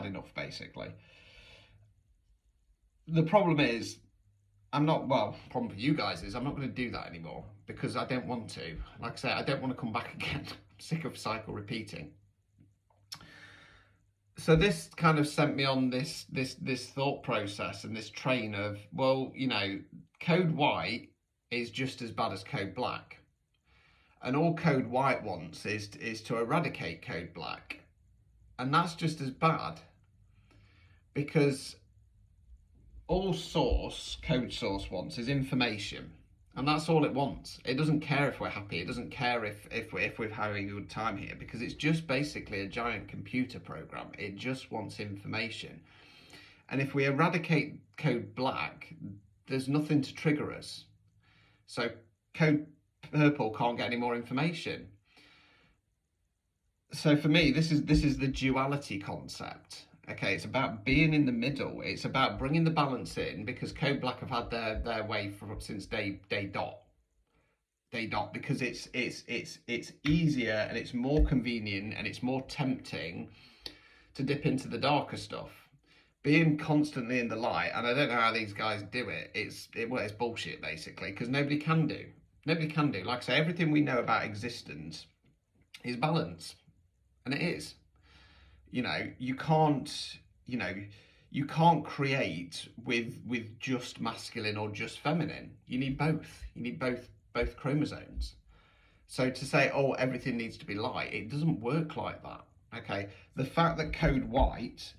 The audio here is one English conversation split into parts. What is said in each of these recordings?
had enough, basically. The problem is, problem for you guys is I'm not going to do that anymore because I don't want to. Like I say, I don't want to come back again. I'm sick of cycle repeating. So this kind of sent me on this thought process and this train of, well, you know, code white is just as bad as code black. And all code white wants is to eradicate code black. And that's just as bad, because all code source wants is information. And that's all it wants. It doesn't care if we're happy. It doesn't care if we're having a good time here, because it's just basically a giant computer program. It just wants information. And if we eradicate code black, there's nothing to trigger us. So code purple can't get any more information. So for me, this is the duality concept. Okay, it's about being in the middle. It's about bringing the balance in, because code black have had their way since day dot, because it's easier and it's more convenient and it's more tempting to dip into the darker stuff. Being constantly in the light, and I don't know how these guys do it. It's bullshit, basically, because nobody can do. Like I say, everything we know about existence is balance, and it is. You know, you can't create with just masculine or just feminine. You need both. You need both chromosomes. So to say, oh, everything needs to be light, it doesn't work like that. Okay, the fact that code white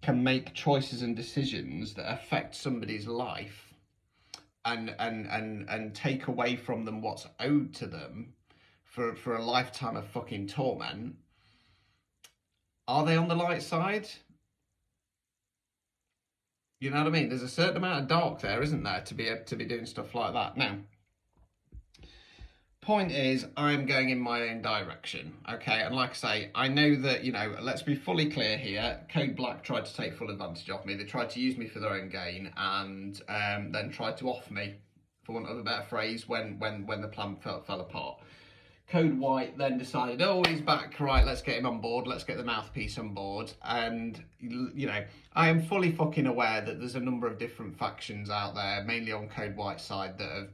can make choices and decisions that affect somebody's life and take away from them what's owed to them for a lifetime of fucking torment. Are they on the light side? You know what I mean? There's a certain amount of dark there, isn't there, to be doing stuff like that. Now, point is, I'm going in my own direction, okay? And like I say, I know that, you know, let's be fully clear here. Code Black tried to take full advantage of me. They tried to use me for their own gain, and then tried to off me, for want of a better phrase, when the plan fell apart. Code White then decided, oh, he's back, right, let's get him on board, let's get the mouthpiece on board. And, you know, I am fully fucking aware that there's a number of different factions out there, mainly on Code White's side, that have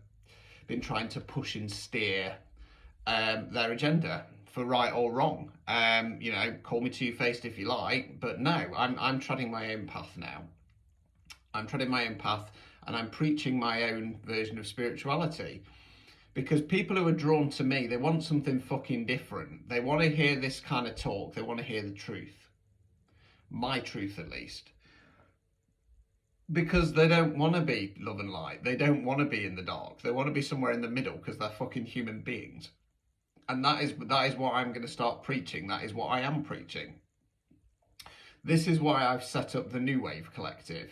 been trying to push and steer their agenda, for right or wrong. You know, call me two-faced if you like, but no, I'm treading my own path now. I'm treading my own path, and I'm preaching my own version of spirituality. Because people who are drawn to me, they want something fucking different. They want to hear this kind of talk. They want to hear the truth. My truth, at least. Because they don't want to be love and light. They don't want to be in the dark. They want to be somewhere in the middle, because they're fucking human beings. And that is what I'm going to start preaching. That is what I am preaching. This is why I've set up the New Wave Collective.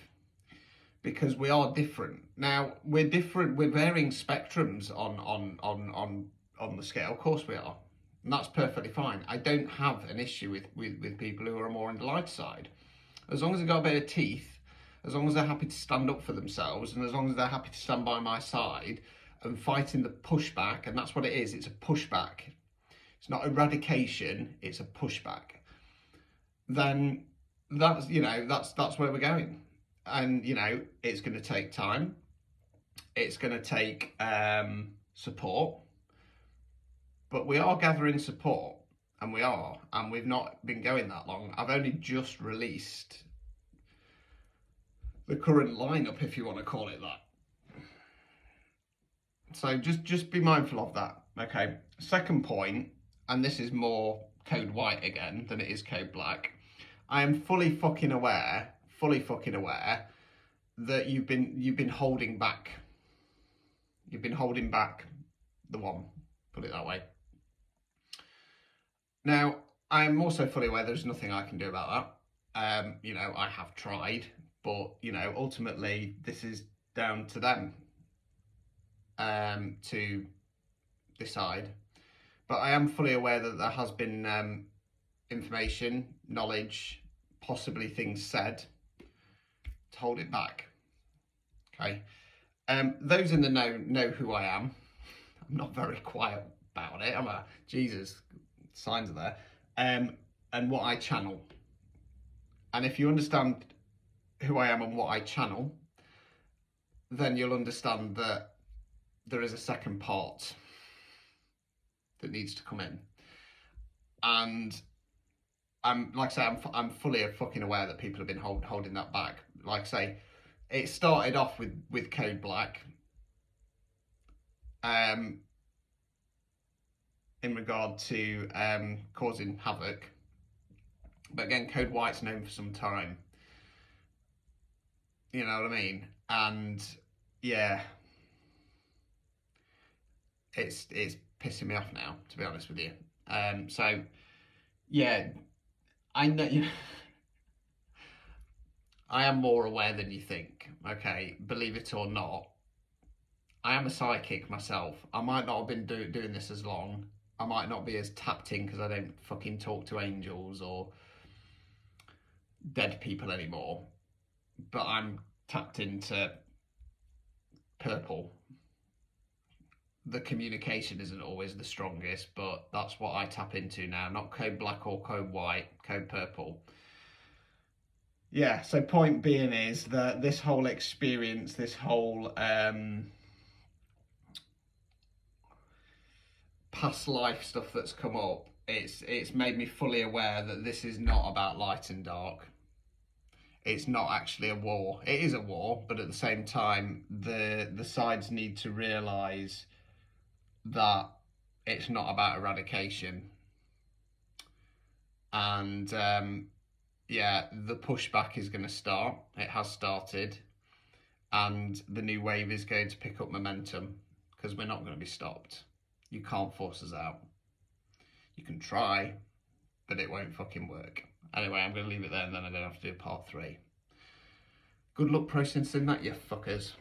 Because we are different. Now, we're different, we're varying spectrums on the scale, of course we are. And that's perfectly fine. I don't have an issue with people who are more on the light side. As long as they've got a bit of teeth, as long as they're happy to stand up for themselves, and as long as they're happy to stand by my side and fighting the pushback, and that's what it is, it's a pushback. It's not eradication, it's a pushback. Then that's, you know, that's where we're going. And, you know, it's going to take time. It's going to take support. But we are gathering support. And we've not been going that long. I've only just released the current lineup, if you want to call it that. So just be mindful of that. Okay. Second point, and this is more Code White again than it is Code Black. I am fully fucking aware that you've been holding back. You've been holding back the one, put it that way. Now, I'm also fully aware there's nothing I can do about that. You know, I have tried, but, you know, ultimately this is down to them to decide. But I am fully aware that there has been information, knowledge, possibly things said to hold it back. Okay. Those in the know who I am. I'm not very quiet about it. I'm a Jesus, signs are there. And what I channel. And if you understand who I am and what I channel, then you'll understand that there is a second part that needs to come in. And like I say, I'm fully fucking aware that people have been holding that back. Like I say, it started off with Code Black, in regard to causing havoc. But again, Code White's known for some time. You know what I mean? And yeah, it's pissing me off now, to be honest with you. So yeah, I know you. I am more aware than you think. Okay, believe it or not, I am a psychic myself. I might not have been doing this as long. I might not be as tapped in because I don't fucking talk to angels or dead people anymore. But I'm tapped into purple. The communication isn't always the strongest, but that's what I tap into now. Not Code Black or Code White, Code Purple. Yeah, so point being is that this whole experience, this whole past life stuff that's come up, it's made me fully aware that this is not about light and dark. It's not actually a war. It is a war, but at the same time, the sides need to realise that it's not about eradication. And yeah, the pushback is going to start. It has started, and the new wave is going to pick up momentum because we're not going to be stopped. You can't force us out. You can try, but it won't fucking work. Anyway, I'm going to leave it there and then I'm going to have to do part 3. Good luck processing that, you fuckers.